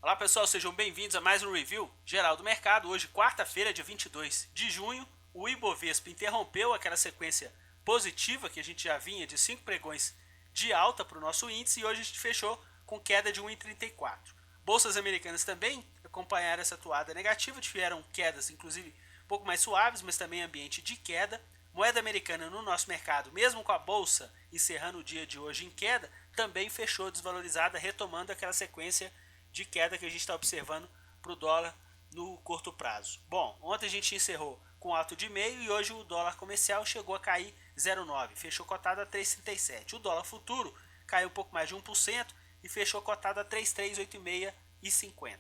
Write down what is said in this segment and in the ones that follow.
Olá pessoal, sejam bem-vindos a mais um review geral do mercado. Hoje, quarta-feira, dia 22 de junho, o Ibovespa interrompeu aquela sequência positiva que a gente já vinha de 5 pregões de alta para o nosso índice e hoje a gente fechou com queda de 1,34. Bolsas americanas também acompanharam essa toada negativa, tiveram quedas inclusive um pouco mais suaves, mas também ambiente de queda. Moeda americana no nosso mercado, mesmo com a bolsa encerrando o dia de hoje em queda, também fechou desvalorizada, retomando aquela sequência de queda que a gente está observando para o dólar no curto prazo. Bom, ontem a gente encerrou com alto de meio e hoje o dólar comercial chegou a cair 0,9, fechou cotado a 3,37. O dólar futuro caiu um pouco mais de 1% e fechou cotado a 3,386,50.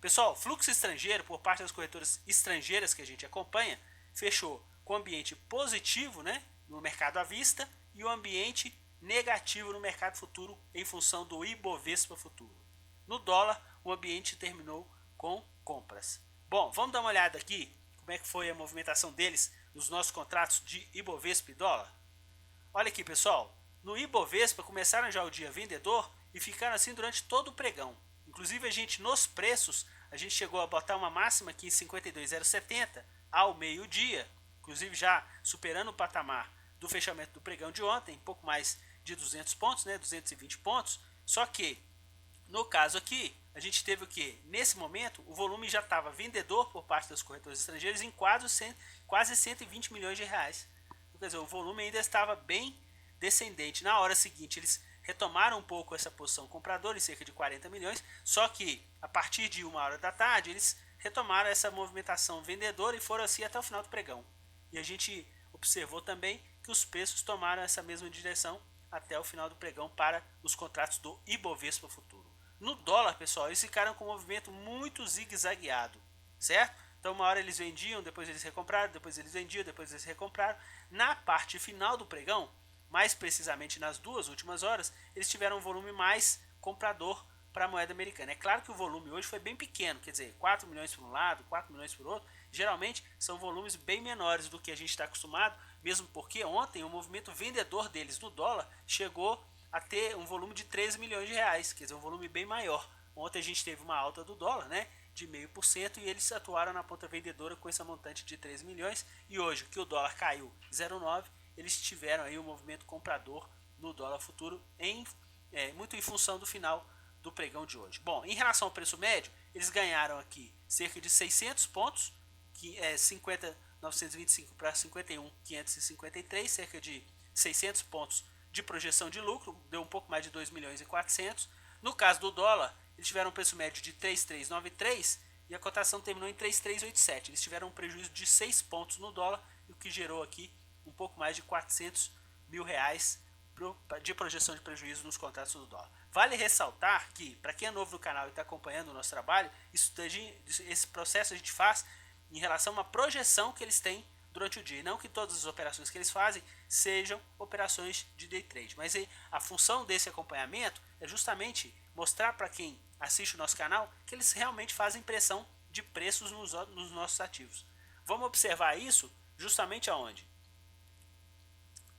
Pessoal, fluxo estrangeiro por parte das corretoras estrangeiras que a gente acompanha fechou com ambiente positivo, né, no mercado à vista e o ambiente negativo no mercado futuro em função do Ibovespa futuro. No dólar, o ambiente terminou com compras. Bom, vamos dar uma olhada aqui como é que foi a movimentação deles nos nossos contratos de Ibovespa e dólar. Olha aqui, pessoal, no Ibovespa começaram já o dia vendedor e ficaram assim durante todo o pregão. Inclusive a gente nos preços, a gente chegou a botar uma máxima aqui em 52,070 ao meio-dia, inclusive já superando o patamar do fechamento do pregão de ontem, pouco mais de 200 pontos, né, 220 pontos. Só que no caso aqui, a gente teve o que? Nesse momento, o volume já estava vendedor por parte das corretoras estrangeiras em quase 120 milhões de reais. Quer dizer, o volume ainda estava bem descendente. Na hora seguinte, eles retomaram um pouco essa posição compradora em cerca de 40 milhões, só que a partir de 1 hora da tarde, eles retomaram essa movimentação vendedora e foram assim até o final do pregão. E a gente observou também que os preços tomaram essa mesma direção até o final do pregão para os contratos do Ibovespa futuro. No dólar, pessoal, eles ficaram com um movimento muito zigue-zagueado, certo? Então, uma hora eles vendiam, depois eles recompraram, depois eles vendiam, depois eles recompraram. Na parte final do pregão, mais precisamente nas 2 últimas horas, eles tiveram um volume mais comprador para a moeda americana. É claro que o volume hoje foi bem pequeno, quer dizer, 4 milhões por um lado, 4 milhões por outro. Geralmente são volumes bem menores do que a gente está acostumado, mesmo porque ontem o movimento vendedor deles no dólar chegou a ter um volume de 13 milhões de reais, quer dizer, um volume bem maior. Ontem a gente teve uma alta do dólar, né, de 0,5% e eles atuaram na ponta vendedora com esse montante de 13 milhões. E hoje, que o dólar caiu 0,9, eles tiveram aí um movimento comprador no dólar futuro, muito em função do final do pregão de hoje. Bom, em relação ao preço médio, eles ganharam aqui cerca de 600 pontos, que é 50.925 para 51.553, cerca de 600 pontos de projeção de lucro, deu um pouco mais de 2 milhões e 400. No caso do dólar, eles tiveram um preço médio de 3,393 e a cotação terminou em 3,387. Eles tiveram um prejuízo de 6 pontos no dólar, o que gerou aqui um pouco mais de 400 mil reais de projeção de prejuízo nos contratos do dólar. Vale ressaltar que, para quem é novo no canal e está acompanhando o nosso trabalho, esse processo a gente faz em relação a uma projeção que eles têm durante o dia, e não que todas as operações que eles fazem sejam operações de day trade, mas a função desse acompanhamento é justamente mostrar para quem assiste o nosso canal que eles realmente fazem pressão de preços nos nossos ativos. Vamos observar isso justamente aonde?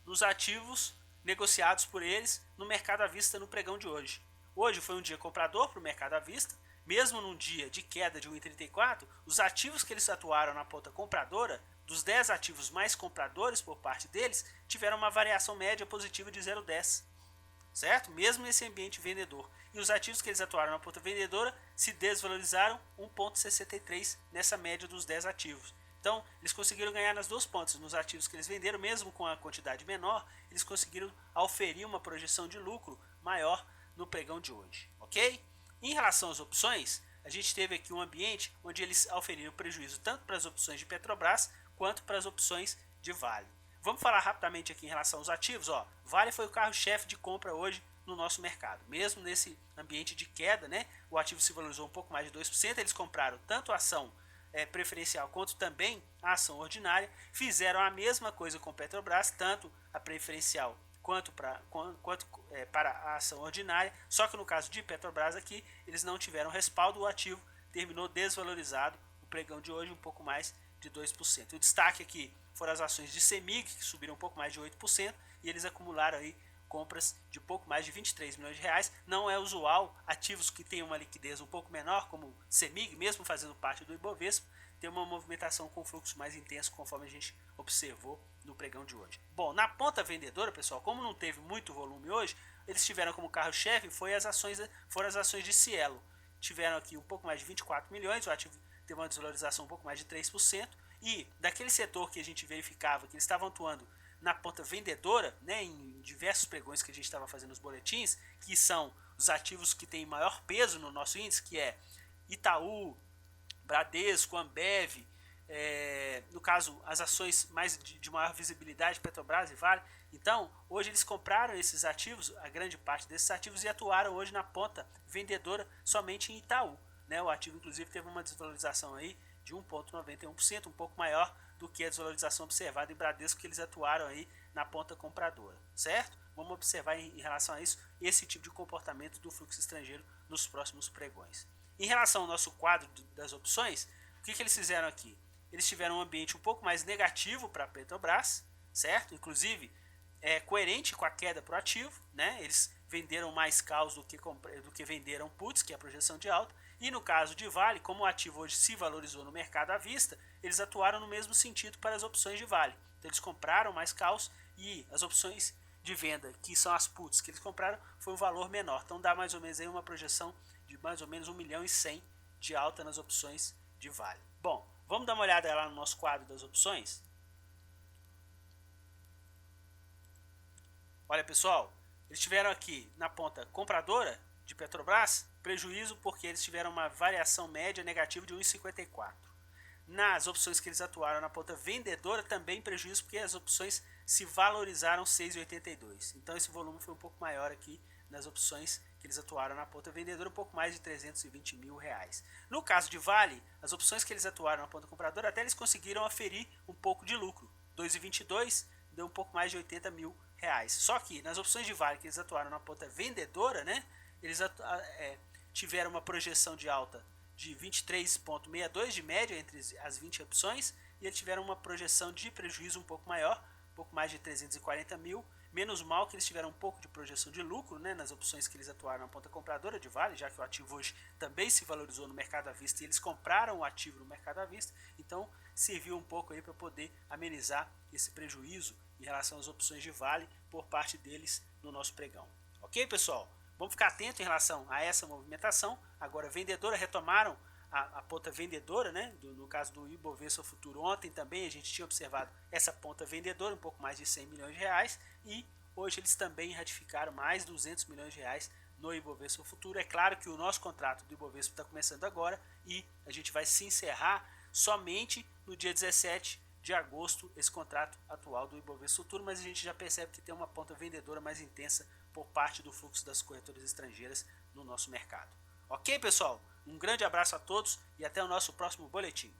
Nos ativos negociados por eles no mercado à vista no pregão de hoje. Hoje foi um dia comprador para o mercado à vista, mesmo num dia de queda de 1,34, os ativos que eles atuaram na ponta compradora, dos 10 ativos mais compradores por parte deles, tiveram uma variação média positiva de 0,10, certo? Mesmo nesse ambiente vendedor. E os ativos que eles atuaram na ponta vendedora se desvalorizaram 1,63 nessa média dos 10 ativos. Então, eles conseguiram ganhar nas duas pontas. Nos ativos que eles venderam, mesmo com a quantidade menor, eles conseguiram auferir uma projeção de lucro maior no pregão de hoje, ok? Em relação às opções, a gente teve aqui um ambiente onde eles auferiram prejuízo tanto para as opções de Petrobras quanto para as opções de Vale. Vamos falar rapidamente aqui em relação aos ativos. Vale foi o carro-chefe de compra hoje no nosso mercado. Mesmo nesse ambiente de queda, né, o ativo se valorizou um pouco mais de 2%. Eles compraram tanto a ação preferencial quanto também a ação ordinária. Fizeram a mesma coisa com Petrobras, tanto a preferencial quanto para a ação ordinária. Só que no caso de Petrobras aqui, eles não tiveram respaldo. O ativo terminou desvalorizado. O pregão de hoje um pouco mais de 2%. O destaque aqui foram as ações de CEMIG, que subiram um pouco mais de 8%, e eles acumularam aí compras de pouco mais de 23 milhões de reais. Não é usual ativos que têm uma liquidez um pouco menor, como CEMIG, mesmo fazendo parte do Ibovespa, ter uma movimentação com fluxo mais intenso, conforme a gente observou no pregão de hoje. Bom, na ponta vendedora, pessoal, como não teve muito volume hoje, eles tiveram como carro-chefe foram as ações de Cielo. Tiveram aqui um pouco mais de 24 milhões, o ativo teve uma desvalorização um pouco mais de 3%, e daquele setor que a gente verificava que eles estavam atuando na ponta vendedora, né, em diversos pregões que a gente estava fazendo nos boletins, que são os ativos que têm maior peso no nosso índice, que é Itaú, Bradesco, Ambev, no caso as ações mais de maior visibilidade, Petrobras e Vale. Então hoje eles compraram esses ativos, a grande parte desses ativos, e atuaram hoje na ponta vendedora somente em Itaú, né? O ativo inclusive teve uma desvalorização aí de 1,91%, um pouco maior do que a desvalorização observada em Bradesco, que eles atuaram aí na ponta compradora, certo? Vamos observar em relação a isso, esse tipo de comportamento do fluxo estrangeiro nos próximos pregões. Em relação ao nosso quadro das opções, o que eles fizeram aqui? Eles tiveram um ambiente um pouco mais negativo para a Petrobras, certo? Inclusive, é coerente com a queda para o ativo, né? Eles venderam mais calls do que venderam puts, que é a projeção de alta. E no caso de Vale, como o ativo hoje se valorizou no mercado à vista, eles atuaram no mesmo sentido para as opções de Vale. Então eles compraram mais calls e as opções de venda, que são as puts que eles compraram, foi um valor menor. Então dá mais ou menos aí uma projeção de mais ou menos 1 milhão e 100 de alta nas opções de Vale. Bom, vamos dar uma olhada lá no nosso quadro das opções. Olha, pessoal, eles tiveram aqui na ponta compradora de Petrobras prejuízo porque eles tiveram uma variação média negativa de 1,54. Nas opções que eles atuaram na ponta vendedora também prejuízo porque as opções se valorizaram 6,82. Então esse volume foi um pouco maior aqui nas opções que eles atuaram na ponta vendedora, um pouco mais de 320 mil reais. No caso de Vale, as opções que eles atuaram na ponta compradora, até eles conseguiram aferir um pouco de lucro. 2,22 deu um pouco mais de 80 mil reais. Só que nas opções de Vale que eles atuaram na ponta vendedora, né, eles tiveram uma projeção de alta de 23,62 de média entre as 20 opções, e eles tiveram uma projeção de prejuízo um pouco maior, um pouco mais de 340 mil. Menos mal que eles tiveram um pouco de projeção de lucro, né, nas opções que eles atuaram na ponta compradora de Vale, já que o ativo hoje também se valorizou no mercado à vista e eles compraram o ativo no mercado à vista. Então serviu um pouco aí para poder amenizar esse prejuízo em relação às opções de Vale por parte deles no nosso pregão. Ok, pessoal? Vamos ficar atento em relação a essa movimentação. Agora, vendedora, retomaram a ponta vendedora, né? No caso do Ibovespa Futuro, ontem também a gente tinha observado essa ponta vendedora, um pouco mais de 100 milhões de reais, e hoje eles também ratificaram mais 200 milhões de reais no Ibovespa Futuro. É claro que o nosso contrato do Ibovespa está começando agora e a gente vai se encerrar somente no dia 17 de agosto, esse contrato atual do Ibovespa Futuro, mas a gente já percebe que tem uma ponta vendedora mais intensa por parte do fluxo das corretoras estrangeiras no nosso mercado. Ok, pessoal? Um grande abraço a todos e até o nosso próximo boletim.